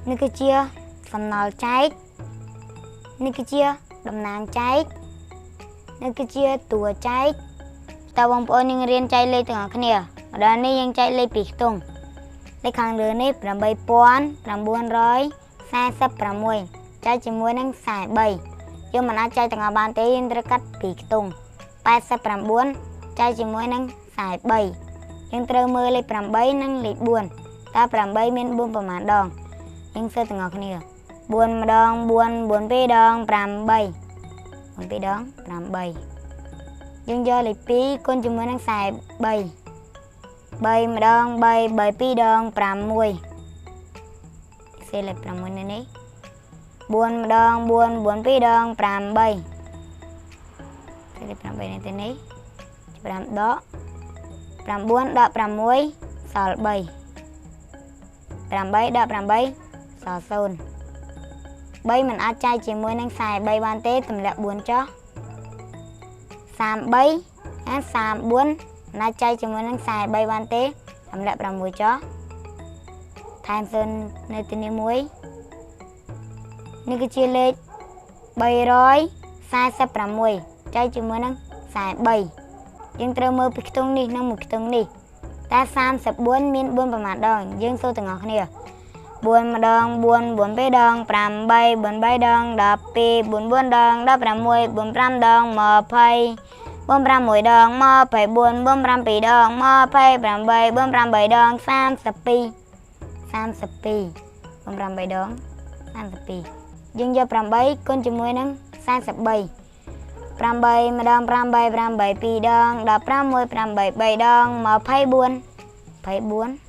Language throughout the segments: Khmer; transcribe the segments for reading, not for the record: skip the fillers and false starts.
នេះគឺជាសំណល់ចែកនេះគឺជាតំណាងចែកនេះគឺជាតួចែកតើបងប្អូននឹងរៀនចែកលេខទាំងអស់គ្នាម្ដងនេះយើងចែកលេខពីខ្ទង់លេខខាងលើនេះ8946ចែកជាមួយនឹង43យើងមិនអាចចែកទាំងអស់បានទេយើងត្រូវកាត់ពីខ្ទង់89ចែកជាមួយនឹង43យើងត្រូវមើលលេខ8និងលេខ4តើ8មាន4ប្រមាណដងយើងសើទាំងអស់គ្នា4ម្ដង4 4 2ដង8 4 2ដង8យើងយកលេខ2គុណជាមួយនឹង43 3ម្ដង3 3 2ដង6សេលេខ6នេះ4ម្ដង4 4 2ដង8សេលេខ8នេះទៅនេះ5ដក9ដក6សល់3 8ដក8សល់0 3មិនអាចចែកជាមួយនឹង43បានទេទម្លាក់4ចុះ33អា34មិនអាចចែកជាមួយនឹង43បានទេទម្លាក់6ចុះថែម0នៅទីនេះមួយនេះគឺជាលេខ346ចែកជាមួយនឹង43យើងត្រូវមើលពីខ្ទង់នេះនិងមួយខ្ទង់នេះតែ34មាន4ប្រមាណដងយើងសូត្រទាំងអស់គ្នា4ម្ដង4 4 2ដង8 4 3ដង12 4 4ដង16 4 5ដង20 4 6ដង24 4 5 2ដង28 4 8ដង32 4 8ដង32យើងយក8គុណជាមួយនឹង43 8ម្ដង8 8 2ដង16 8 3ដង24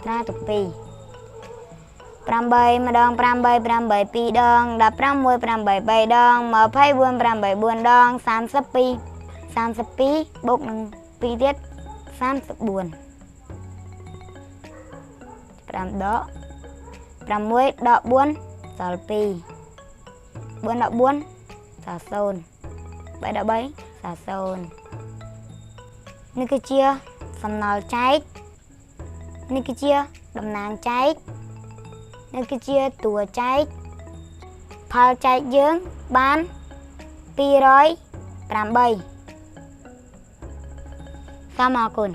ត្រាទុក2 8ម្ដង8 8 2ដង16 8 3ដង24 8 4ដង32បូកនឹង2ទៀត34 5ដក6ដក4សល់2 4ដក4សល់0 3ដក3សល់0នេះគឺជាសំណល់ចែកនេះគឺជាតំណាងចែកនេះគឺជាតួចែកផលចែកយើងបាន208សូមអរគុណ